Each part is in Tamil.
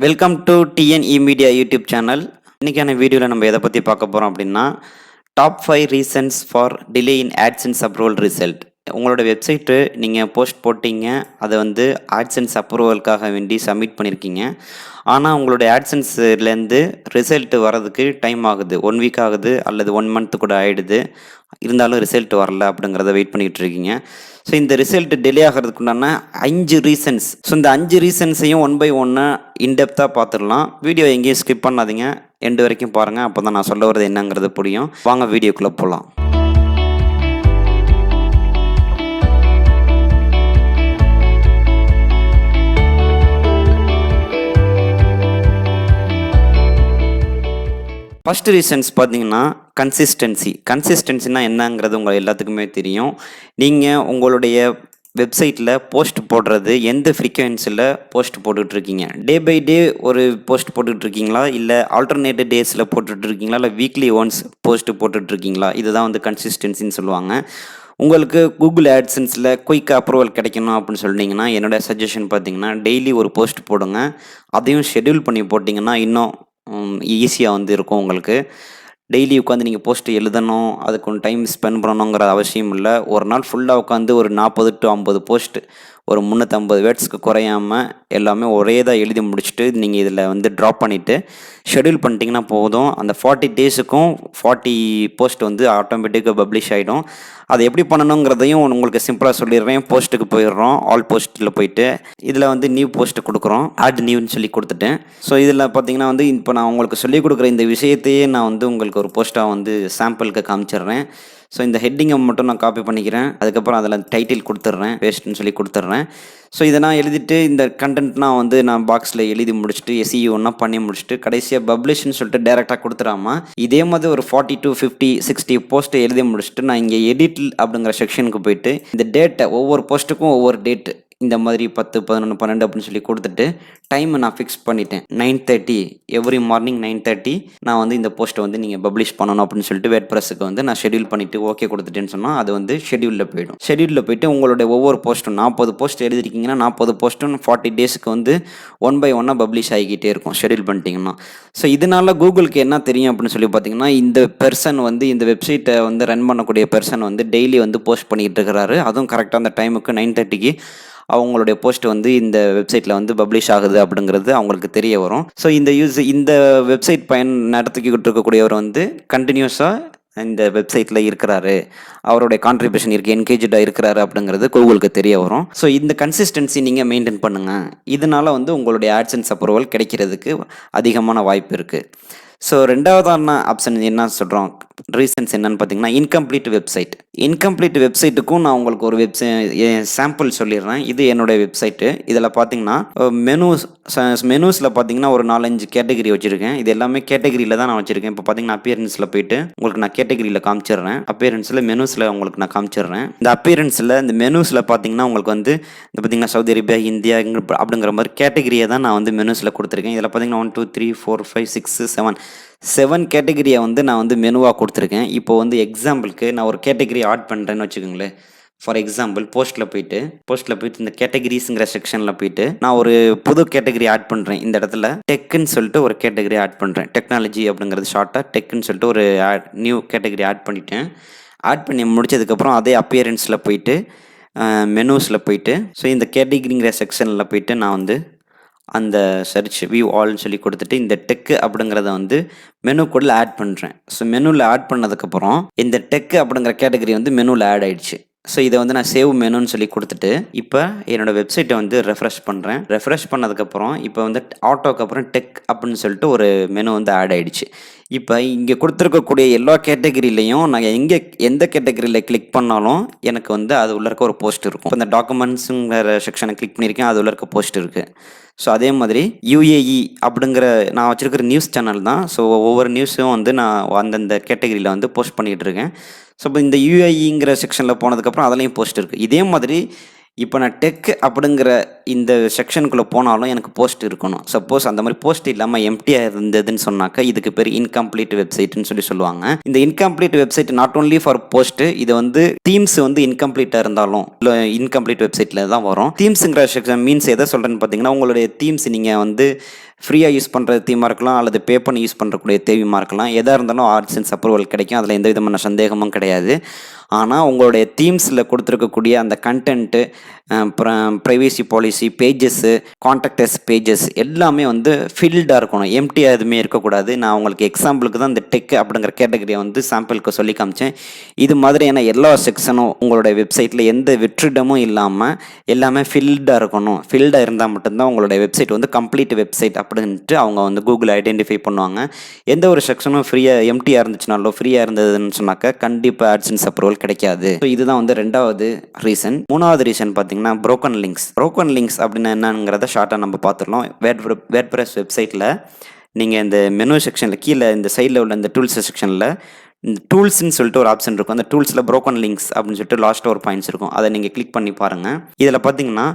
Welcome to TN eMedia YouTube channel. இன்றைக்கான வீடியோவில் நம்ம எதை பற்றி பார்க்க போகிறோம் அப்படின்னா top 5 reasons for delay in AdSense approval result. உங்களோட வெப்சைட்டு நீங்கள் போஸ்ட் போட்டிங்க, அதை வந்து AdSense அப்ரூவலுக்காக வேண்டி சப்மிட் பண்ணியிருக்கீங்க. ஆனால் உங்களுடைய AdSenseலேருந்து ரிசல்ட் வரதுக்கு டைம் ஆகுது, 1 வீக் ஆகுது அல்லது 1 மந்த் கூட ஆகிடுது. இருந்தாலும் ரிசல்ட் வரல அப்படிங்கிறத வெயிட் பண்ணிகிட்டு இருக்கீங்க. ஸோ இந்த ரிசல்ட் டிலே ஆகிறதுக்குண்டான 5 ரீசன்ஸ். ஸோ இந்த 5 ரீசன்ஸையும் ஒன் பை ஒன்னாக இன்டெப்த்தாக பார்த்துடலாம். வீடியோ எங்கேயும் ஸ்கிப் பண்ணாதீங்க, எண்டு வரைக்கும் பாருங்கள். அப்போ தான் நான் சொல்ல வரது என்னங்கிறது புரியும். வாங்க வீடியோக்குள்ளே போகலாம். ஃபஸ்ட் ரீசன்ஸ் பார்த்தீங்கன்னா கன்சிஸ்டன்சினா என்னங்கிறது உங்கள் எல்லாத்துக்குமே தெரியும். நீங்கள் உங்களுடைய வெப்சைட்டில் போஸ்ட் போடுறது எந்த ஃப்ரீக்வன்சியில் போஸ்ட் போட்டுட்ருக்கீங்க? டே பை டே ஒரு போஸ்ட் போட்டுட்ருக்கீங்களா, இல்லை ஆல்டர்னேட்டிவ் டேஸில் போட்டுட்ருக்கீங்களா, இல்லை வீக்லி ஒன்ஸ் போஸ்ட் போட்டுட்ருக்கீங்களா? இதுதான் வந்து கன்சிஸ்டன்சின்னு சொல்லுவாங்க. உங்களுக்கு கூகுள் ஆட்சன்ஸில் குயிக் அப்ரூவல் கிடைக்கணும் அப்படின்னு சொன்னீங்கன்னா என்னோட சஜஷன் பார்த்தீங்கன்னா டெய்லி ஒரு போஸ்ட் போடுங்க. அதையும் ஷெட்யூல் பண்ணி போட்டிங்கன்னா இன்னும் ஈஸியாக வந்து இருக்கும் உங்களுக்கு. டெய்லி உட்காந்து நீங்கள் போஸ்ட் எழுதணும், அதுக்கு ஒன்று டைம் ஸ்பெண்ட் பண்ணணுங்கிற அவசியம் இல்லை. ஒரு நாள் ஃபுல்லாக உட்காந்து ஒரு 40 to 50 போஸ்ட், ஒரு 350 வேர்ட்ஸ்க்கு குறையாமல் எல்லாமே ஒரே தான் எழுதி முடிச்சுட்டு நீங்கள் இதில் வந்து ட்ராப் பண்ணிவிட்டு ஷெட்யூல் பண்ணிட்டீங்கன்னா போதும். அந்த 40 டேஸுக்கும் 40 போஸ்ட் வந்து ஆட்டோமேட்டிக்காக பப்ளிஷ் ஆகிடும். அதை எப்படி பண்ணணுங்கிறதையும் உங்களுக்கு சிம்பிளாக சொல்லிடுறேன். போஸ்ட்டுக்கு போயிடுறோம், ஆல் போஸ்ட்டில் போயிட்டு இதில் வந்து நியூ போஸ்ட்டு கொடுக்குறோம், ஆட் நியூன்னு சொல்லி கொடுத்துட்டேன். ஸோ இதில் பார்த்தீங்கன்னா வந்து இப்போ நான் உங்களுக்கு சொல்லிக் கொடுக்குற இந்த விஷயத்தையே நான் வந்து உங்களுக்கு ஒரு போஸ்ட்டாக வந்து சாம்பிளுக்கு காமிச்சிடுறேன். ஸோ இந்த ஹெட்டிங்கை மட்டும் நான் காப்பி பண்ணிக்கிறேன். அதுக்கப்புறம் அதில் டைட்டில் கொடுத்துட்றேன், பேஸ்ட்னு சொல்லி கொடுத்துட்றேன். ஸோ இதை நான் எழுதிட்டு இந்த கண்டென்ட்னா வந்து நான் பாக்ஸில் எழுதி முடிச்சுட்டு SEO பண்ணி முடிச்சுட்டு கடைசியாக பப்ளிஷ்னு சொல்லிட்டு டேரெக்டாக கொடுத்துடாமல் இதே மாதிரி ஒரு 40 to 50 60 போஸ்ட்டை எழுதி முடிச்சுட்டு நான் இங்கே எடிட் அப்படிங்கிற செக்ஷனுக்கு போயிட்டு இந்த டேட்டை ஒவ்வொரு போஸ்ட்டுக்கும் ஒவ்வொரு டேட்டு இந்த மாதிரி 10, 11, 12 அப்படின்னு சொல்லி கொடுத்துட்டு டைமை நான் ஃபிக்ஸ் பண்ணிட்டேன். 9:30 எவ்ரி மார்னிங் 9:30 நான் வந்து இந்த போஸ்ட்டை வந்து நீங்கள் பப்ளிஷ் பண்ணணும் அப்படின்னு சொல்லிட்டு வேர்ட்பிரஸுக்கு வந்து நான் ஷெட்யூல் பண்ணிவிட்டு ஓகே கொடுத்துட்டேன்னு சொன்னால் அது வந்து ஷெட்யூலில் போயிடும். ஷெட்யூலில் போயிட்டு உங்களுடைய ஒவ்வொரு போஸ்ட்டும் 40 போஸ்ட் எழுதிருக்கீங்கன்னா 40 போஸ்ட்டும் 40 டேஸுக்கு வந்து 1 by 1 பப்ளிஷ் ஆகிக்கிட்டே இருக்கும் ஷெட்யூல் பண்ணிட்டீங்கன்னா. ஸோ இதனால் கூகுளுக்கு என்ன தெரியும் அப்படின்னு சொல்லி பார்த்தீங்கன்னா இந்த பெர்சன் வந்து இந்த வெப்சைட்டை வந்து ரன் பண்ணக்கூடிய பெர்சன் வந்து டெய்லி வந்து போஸ்ட் பண்ணிக்கிட்டு இருக்கிறாரு, அதுவும் கரெக்டாக அந்த டைமுக்கு 9:30க்கு அவங்களுடைய போஸ்ட் வந்து இந்த வெப்சைட்டில் வந்து பப்ளிஷ் ஆகுது அப்படிங்கிறது அவங்களுக்கு தெரிய வரும். ஸோ இந்த வெப்சைட் நடத்திக்கிட்டு இருக்கக்கூடியவர் வந்து கண்டினியூஸாக இந்த வெப்சைட்டில் இருக்கிறாரு, அவருடைய கான்ட்ரிபியூஷன் இருக்குது, என்கேஜாக இருக்கிறாரு அப்படிங்கிறது கூகுளுக்கு தெரிய வரும். ஸோ இந்த கன்சிஸ்டன்சி நீங்கள் மெயின்டைன் பண்ணுங்கள். இதனால் வந்து உங்களுடைய AdSense அப்ரூவல் கிடைக்கிறதுக்கு அதிகமான வாய்ப்பு இருக்குது. ஸோ ரெண்டாவதான ஆப்ஷன் என்ன சொல்கிறோம், ரீசன்ஸ் என்னன்னு பார்த்தீங்கன்னா இன்கம்ப்ளீட் வெப்சைட்டுக்கும் நான் உங்களுக்கு ஒரு சாம்பிள் சொல்லிடுறேன். இது என்னுடைய வெப்சைட்டு. இதில் பார்த்தீங்கன்னா மெனூஸில் பார்த்தீங்கன்னா ஒரு 4-5 கேட்டகரி வச்சுருக்கேன். இது எல்லாமே கேட்டகரியில் தான் நான் வச்சுருக்கேன். இப்போ பார்த்தீங்கன்னா அப்பியரன்ஸில் போயிட்டு உங்களுக்கு நான் கேட்டகரியில் காமிச்சிடுறேன். அப்பியரன்ஸில் மெனூஸில் உங்களுக்கு நான் காமிச்சிடுறேன். இந்த அப்பியரன்ஸில் இந்த மெனூஸில் பார்த்தீங்கன்னா உங்களுக்கு வந்து இந்த பார்த்தீங்கன்னா சவுதி அரேபியா, இந்தியா அப்படிங்கிற மாதிரி கேட்டகரியை தான் நான் வந்து மெனூஸில் கொடுத்துருக்கேன். இதில் பார்த்தீங்கன்னா 1 2 3 4 5 6 7 கேட்டகரியை வந்து நான் வந்து மெனுவாக கொடுத்துருக்கேன். இப்போ வந்து எக்ஸாம்பிளுக்கு நான் ஒரு கேட்டகரி ஆட் பண்ணுறேன்னு வச்சுக்கோங்களேன். ஃபார் எக்ஸாம்பிள் போஸ்ட்டில் போயிட்டு இந்த கேட்டகரிஸுங்கிற செக்ஷனில் போயிட்டு நான் ஒரு புது கேட்டகரி ஆட் பண்ணுறேன். இந்த இடத்துல டெக்குன்னு சொல்லிட்டு ஒரு கேட்டகரி ஆட் பண்ணுறேன். டெக்னாலஜி அப்படிங்கிறது ஷார்ட்டாக டெக்குன்னு சொல்லிட்டு ஒரு நியூ கேட்டகரி ஆட் பண்ணிட்டேன். ஆட் பண்ணி முடிச்சதுக்கப்புறம் அதே அப்பியரன்ஸில் போயிட்டு மெனூஸில் போயிட்டு ஸோ இந்த கேட்டகரிங்கிற செக்ஷனில் போயிட்டு நான் வந்து அந்த சர்ச் வியூ ஆல்னு சொல்லி கொடுத்துட்டு இந்த டெக்கு அப்படிங்கிறத வந்து மெனு கூட ஆட் பண்ணுறேன். ஸோ மெனுவில் ஆட் பண்ணதுக்கப்புறம் இந்த டெக்கு அப்படிங்கிற கேட்டகரி வந்து மெனுவில் ஆட் ஆகிடுச்சு. ஸோ இதை வந்து நான் சேவ் மெனுன்னு சொல்லி கொடுத்துட்டு இப்போ என்னோடய வெப்சைட்டை வந்து ரெஃப்ரெஷ் பண்ணுறேன். ரெஃப்ரெஷ் பண்ணதுக்கப்புறம் இப்போ வந்து ஆட்டோக்கு அப்புறம் டெக் அப்படின்னு சொல்லிட்டு ஒரு மெனு வந்து ஆட் ஆகிடுச்சு. இப்போ இங்கே கொடுத்துருக்கக்கூடிய எல்லா கேட்டகரியிலையும் நான் எந்த கேட்டகரியில் கிளிக் பண்ணாலும் எனக்கு வந்து அது உள்ள இருக்க ஒரு போஸ்ட் இருக்கும். இப்போ இந்த டாக்குமெண்ட்ஸுங்கிற செக்ஷனை கிளிக் பண்ணியிருக்கேன், அது உள்ள இருக்க போஸ்ட் இருக்குது. ஸோ அதே மாதிரி UAE அப்படிங்கிற நான் வச்சுருக்கிற நியூஸ் சேனல் தான். ஸோ ஒவ்வொரு நியூஸும் வந்து நான் அந்தந்த கேட்டகரியில் வந்து போஸ்ட் பண்ணிக்கிட்டு இருக்கேன். ஸோ இப்போ இந்த UAEங்கிற செக்ஷனில் போனதுக்கப்புறம் அதுலேயும் போஸ்ட் இருக்குது. இதே மாதிரி இப்போ நான் டெக் அப்படிங்கிற இந்த செக்ஷனுக்குள்ளே போனாலும் எனக்கு போஸ்ட் இருக்கணும். சப்போஸ் அந்த மாதிரி போஸ்ட் இல்லாமல் எம்டியாக இருந்ததுன்னு சொன்னாக்கா இதுக்கு பேர் இன்கம்ப்ளீட் வெப்சைட்னு சொல்லுவாங்க. இந்த incomplete website not only for post, இது வந்து தீம்ஸ் வந்து இன்கம்ப்ளீட்டாக இருந்தாலும் இல்லை இன்கம்ப்ளீட் வெப்சைட்டில் தான் வரும். தீம்ஸுங்கிற செக்ஷன் மீன்ஸ் எதை சொல்கிறேன்னு பார்த்தீங்கன்னா உங்களுடைய தீம்ஸ் நீங்கள் வந்து ஃப்ரீயாக யூஸ் பண்ணுற தீமாக இருக்கலாம், அல்லது பே பண்ணி யூஸ் பண்ணுறக்கூடிய தேவையுமா இருக்கலாம். எதாக இருந்தாலும் AdSense அப்ரூவல் கிடைக்கும். அதில் எந்த விதமான சந்தேகமும் கிடையாது. ஆனால் உங்களுடைய தீம்ஸில் கொடுத்துருக்கக்கூடிய அந்த content, privacy policy, pages, கான்டாக்டர்ஸ் pages எல்லாமே வந்து ஃபில்டாக இருக்கணும். எம்டியாக எதுவுமே இருக்கக்கூடாது. நான் உங்களுக்கு எக்ஸாம்பிளுக்கு தான் இந்த டெக் அப்படிங்கிற கேட்டகரியை வந்து சாம்பிளுக்கு சொல்லி காமிச்சேன். இது மாதிரியான எல்லா செக்ஷனும் உங்களுடைய வெப்சைட்டில் எந்த வெற்றிடமும் இல்லாமல் எல்லாமே ஃபில்டாக இருக்கணும். ஃபில்டாக இருந்தால் மட்டும்தான் உங்களுடைய வெப்சைட் வந்து கம்ப்ளீட் வெப்சைட் அப்படின்ட்டு அவங்க வந்து கூகுள் ஐடென்டிஃபை பண்ணுவாங்க. எந்த ஒரு செக்ஷனும் ஃப்ரீயாக எம்டியாக இருந்துச்சுனாலோ ஃப்ரீயாக இருந்ததுன்னு சொன்னாக்க கண்டிப்பாக AdSense அப்ரூவல் கிடைக்காது. ஸோ இதுதான் வந்து ரெண்டாவது ரீசன். மூணாவது ரீசன் பார்த்தீங்கன்னா ப்ரோக்கன் லிங்க்ஸ். ப்ரோக்கன் லிங்க்ஸ் அப்படின்னா என்னங்கிறத ஷார்ட்டாக நம்ம பார்த்துடலாம். வேர்ட்பிரஸ் வெப்சைட்டில் நீங்கள் இந்த மெனு செக்ஷனில் கீழே இந்த சைடில் உள்ள இந்த டூல்ஸ் செக்ஷனில் இந்த டூல்ஸ்ன்னு சொல்லிட்டு ஒரு ஆப்ஷன் இருக்கும். அந்த டூல்ஸில் ப்ரோக்கன் லிங்க்ஸ் அப்படின்னு சொல்லிட்டு லாஸ்ட்டாக ஒரு பாயிண்ட்ஸ் இருக்கும். அதை நீங்கள் கிளிக் பண்ணி பாருங்கள். இதில் பார்த்தீங்கன்னா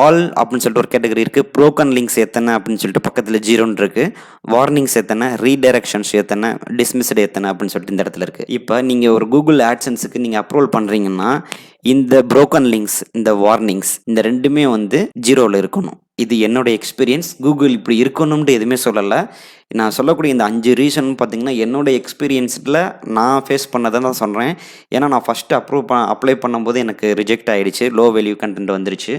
ஆல் அப்படின்னு சொல்லிட்டு ஒரு கேட்டகரி இருக்குது. ப்ரோக்கன் லிங்க்ஸ் எத்தனை அப்படின்னு சொல்லிட்டு பக்கத்தில் 0 இருக்குது. வார்னிங்ஸ் எத்தனை, ரீடைரக்ஷன்ஸ் எத்தனை, டிஸ்மிஸ்டு எத்தனை அப்படின்னு சொல்லிட்டு இந்த இடத்துல இருக்குது. இப்போ நீங்கள் ஒரு கூகுள் AdSenseக்கு நீங்கள் அப்ரூவல் பண்ணுறீங்கன்னா இந்த ப்ரோக்கன் லிங்க்ஸ், இந்த வார்னிங்ஸ் இந்த ரெண்டுமே வந்து 0ல் இருக்கணும். இது என்னோட எக்ஸ்பீரியன்ஸ். கூகுள் இப்படி இருக்கணும்னு எதுவுமே சொல்லலை. நான் சொல்லக்கூடிய இந்த 5 ரீசன் பார்த்தீங்கன்னா என்னோடய எக்ஸ்பீரியன்ஸில் நான் ஃபேஸ் பண்ணதை தான் சொல்கிறேன். ஏன்னா நான் ஃபஸ்ட்டு அப்ளை பண்ணும்போது எனக்கு ரிஜெக்ட் ஆகிடுச்சு, லோ வேல்யூ கண்டென்ட் வந்துருச்சு.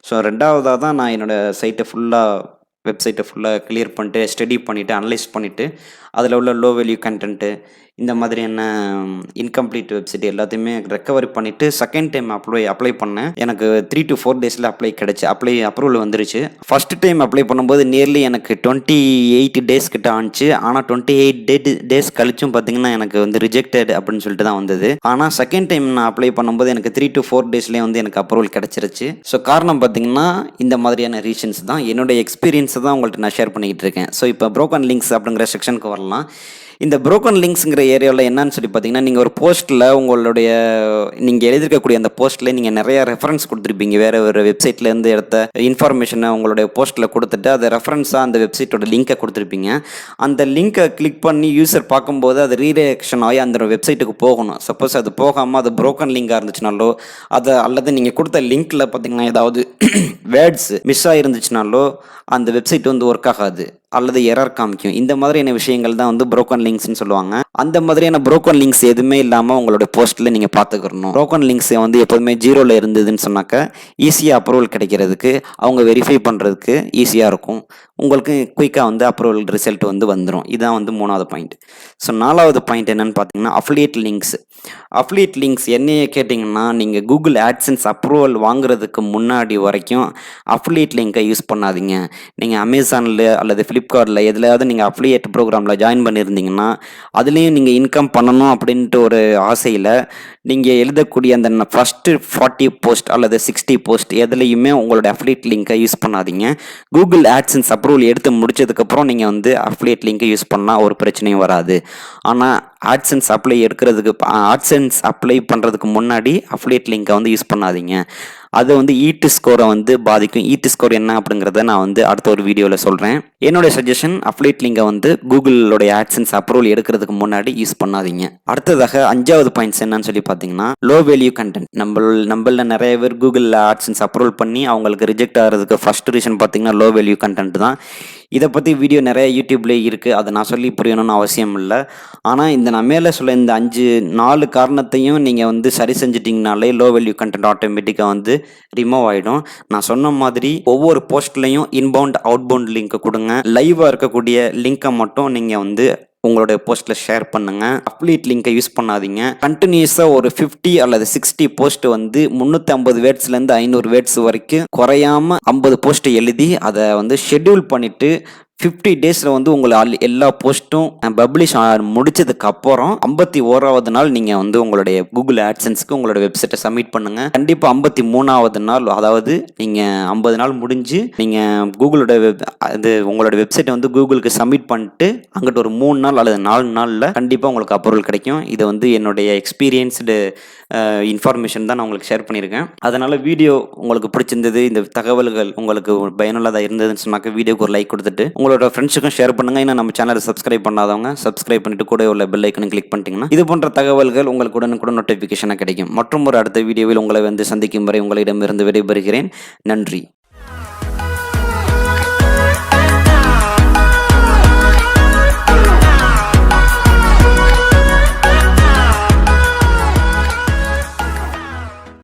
ஸோ ரெண்டாவதாக தான் நான் என்னோடய வெப்சைட்டை ஃபுல்லாக கிளியர் பண்ணிட்டு ஸ்டடி பண்ணிவிட்டு அனலைஸ் பண்ணிவிட்டு அதில் உள்ள லோ வேல்யூ கண்டென்ட்டு இந்த மாதிரியான இன்கம்ப்ளீட் வெப்சைட் எல்லாத்தையுமே ரெக்கவரி பண்ணிவிட்டு செகண்ட் டைம் அப்ளை பண்ணேன். எனக்கு 3 to 4 டேஸில் அப்ரூவல் வந்துருச்சு. ஃபஸ்ட்டு டைம் அப்ளை பண்ணும்போது நியர்லி எனக்கு 28 டேஸ் கிட்ட ஆனிச்சு. ஆனால் 28 டேஸ் கழிச்சும் பார்த்தீங்கன்னா எனக்கு வந்து ரிஜெக்டட் அப்படின்னு சொல்லிட்டு தான் வந்தது. ஆனால் செகண்ட் டைம் நான் அப்ளை பண்ணும்போது எனக்கு 3 to 4 டேஸ்லேயே வந்து எனக்கு அப்ரூவல் கிடச்சிருச்சு. ஸோ காரணம் பார்த்தீங்கன்னா இந்த மாதிரியான ரீசன்ஸ் தான். என்னுடைய எக்ஸ்பீரியன்ஸை தான் உங்கள்கிட்ட நான் ஷேர் பண்ணிக்கிட்டு இருக்கேன். ஸோ இப்போ ப்ரோக்கன் லிங்க்ஸ் அப்படிங்கிற செக்ஷனுக்கு வரலாம். இந்த ப்ரோக்கன் லிங்க்ஸுங்கிற ஏரியாவில் என்னன்னு சொல்லி பார்த்தீங்கன்னா நீங்கள் ஒரு போஸ்ட்டில் நீங்கள் எழுதிருக்கக்கூடிய அந்த போஸ்ட்டில் நீங்கள் நிறையா ரெஃபரன்ஸ் கொடுத்துருப்பீங்க. வேறு ஒரு வெப்சைட்லேருந்து எடுத்த இன்ஃபர்மேஷனை உங்களுடைய போஸ்ட்டில் கொடுத்துட்டு அதை ரெஃபரன்ஸாக அந்த வெப்சைட்டோட லிங்க்கை கொடுத்துருப்பீங்க. அந்த லிங்க்கை கிளிக் பண்ணி யூசர் பார்க்கும்போது அது ரீடைரக்ஷன் ஆகி அந்த வெப்சைட்டுக்கு போகணும். சப்போஸ் அது போகாமல் அது ப்ரோக்கன் லிங்காக இருந்துச்சுனாலோ அல்லது நீங்கள் கொடுத்த லிங்க்கில் பார்த்தீங்கன்னா ஏதாவது வேர்ட்ஸ் மிஸ் ஆகிருந்துச்சுனாலோ அந்த வெப்சைட் வந்து ஒர்க் ஆகாது அல்லது எரர் காமிக்கும். இந்த மாதிரியான விஷயங்கள் தான் வந்து ப்ரோக்கன் லிங்க்ஸ்னு சொல்லுவாங்க. அந்த மாதிரியான ப்ரோக்கன் லிங்க்ஸ் எதுவுமே இல்லாமல் உங்களுடைய போஸ்ட்டில் நீங்கள் பார்த்துக்கணும். ப்ரோக்கன் லிங்க்ஸ் வந்து எப்போதுமே 0ல் இருந்ததுன்னு சொன்னாக்க ஈஸியாக அப்ரூவல் கிடைக்கிறதுக்கு, அவங்க வெரிஃபை பண்ணுறதுக்கு ஈஸியாக இருக்கும். உங்களுக்கு குயிக்காக வந்து அப்ரூவல் ரிசல்ட் வந்து வந்துடும். இதுதான் வந்து மூணாவது பாயிண்ட். ஸோ நாலாவது பாயிண்ட் என்னென்னு பார்த்தீங்கன்னா அஃபிலியேட் லிங்க்ஸ். அஃபிலியேட் லிங்க்ஸ் என்னையே கேட்டிங்கன்னா நீங்கள் கூகுள் AdSense அப்ரூவல் வாங்குறதுக்கு முன்னாடி வரைக்கும் அஃபிலியேட் லிங்கை யூஸ் பண்ணாதீங்க. நீங்கள் அமேசானில் அல்லது ஃப்ளிப்கார்ட்டில் எதுலையாவது நீங்கள் அஃபிலியேட் ப்ரோக்ராமில் ஜாயின் பண்ணியிருந்தீங்கன்னா அதுலேயும் நீங்கள் இன்கம் பண்ணணும் அப்படின்ட்டு ஒரு ஆசையில் நீங்கள் எழுதக்கூடிய அந்த ஃபஸ்ட்டு 40 போஸ்ட் அல்லது 60 போஸ்ட் எதுலேயுமே உங்களோட அஃபிலியேட் லிங்கை யூஸ் பண்ணாதீங்க. கூகுள் AdSense அப்ரூவல் எடுத்து முடிச்சதுக்கப்புறம் நீங்கள் வந்து அஃபிலியேட் லிங்கை யூஸ் பண்ணால் ஒரு பிரச்சனையும் வராது. ஆனால் AdSense அப்ளை பண்ணுறதுக்கு முன்னாடி அஃபிலியேட் லிங்கை வந்து யூஸ் பண்ணாதீங்க. அது வந்து ஈட்டு ஸ்கோரை வந்து பாதிக்கும். ஈட்டு ஸ்கோர் என்ன அப்படிங்கிறத நான் வந்து அடுத்த ஒரு வீடியோவில் சொல்கிறேன். என்னுடைய சஜஷன் அஃபிலியேட் லிங்கை வந்து கூகுளோடைய AdSense அப்ரூவல் எடுக்கிறதுக்கு முன்னாடி யூஸ் பண்ணாதீங்க. அடுத்ததாக 5வது பாயிண்ட்ஸ் என்னன்னு சொல்லி பார்த்தீங்கன்னா லோ வேல்யூ கண்டென்ட். நம்மள நிறைய பேர் கூகுள் AdSense அப்ரூவல் பண்ணி அவங்களுக்கு ரிஜெக்ட் ஆகிறதுக்கு ஃபர்ஸ்ட் ரீசன் பார்த்தீங்கன்னா லோ வேல்யூ கண்டென்ட் தான். இதை பற்றி வீடியோ நிறைய யூடியூப்லேயே இருக்குது. அதை நான் சொல்லி புரியணும்னு அவசியம் இல்லை. ஆனால் நான் மேலே சொல்ல இந்த 4 காரணத்தையும் நீங்கள் வந்து சரி செஞ்சிட்டிங்கனாலே லோ வேல்யூ கண்டென்ட் ஆட்டோமேட்டிக்காக வந்து ரிமூவ் ஆகிடும். நான் சொன்ன மாதிரி ஒவ்வொரு போஸ்ட்லையும் இன்பவுண்ட் அவுட்பவுண்ட் லிங்க் கொடுங்க. லைவாக இருக்கக்கூடிய லிங்கை மட்டும் நீங்கள் வந்து உங்களுடைய போஸ்ட்டில் ஷேர் பண்ணுங்கள். அஃபிலியேட் லிங்கை யூஸ் பண்ணாதீங்க. கண்டினியூஸாக ஒரு 50 அல்லது 60 போஸ்ட் வந்து 350 வேர்ட்ஸ்லேருந்து 500 வேர்ட்ஸ் வரைக்கும் குறையாமல் 50 போஸ்ட் எழுதி அதை வந்து ஷெட்யூல் பண்ணிவிட்டு 50 டேஸில் வந்து எல்லா போஸ்ட்டும் பப்ளிஷ் முடிச்சதுக்கு அப்புறம் 51வது நாள் நீங்கள் வந்து உங்களுடைய கூகுள் AdSenseக்கு உங்களோட வெப்சைட்டை சப்மிட் பண்ணுங்கள். கண்டிப்பாக 53வது நாள், அதாவது நீங்கள் 50 நாள் முடிஞ்சு நீங்கள் உங்களோட வெப்சைட்டை வந்து கூகுளுக்கு சப்மிட் பண்ணிட்டு அங்கிட்ட ஒரு 3 நாள் அல்லது 4 நாளில் கண்டிப்பாக உங்களுக்கு அப்ரூவல் கிடைக்கும். இது வந்து என்னுடைய எக்ஸ்பீரியன்ஸ்டு இன்ஃபர்மேஷன் தான் நான் உங்களுக்கு ஷேர் பண்ணியிருக்கேன். அதனால் வீடியோ உங்களுக்கு பிடிச்சிருந்தது, இந்த தகவல்கள் உங்களுக்கு பயனுள்ளதாக இருந்ததுன்னு சொன்னாக்க வீடியோக்கு ஒரு லைக் கொடுத்துட்டு உங்களோட ஃப்ரெண்ட்ஸுக்கும் ஷேர் பண்ணுங்கள். இன்னும் நம்ம சேனலை சப்ஸ்கிரைப் பண்ணாதவங்க சப்ஸ்கிரைப் பண்ணிட்டு கூட உள்ள பெல் ஐக்கனை கிளிக் பண்ணிட்டீங்கன்னா இது போன்ற தகவல்கள் உங்களுக்கு உடனுக்குடன் நோட்டிஃபிகேஷனாக கிடைக்கும். மற்றும் ஒரு அடுத்த வீடியோவில் உங்களை வந்து சந்திக்கும் வரை உங்களிடமிருந்து விடைபெறுகிறேன். நன்றி.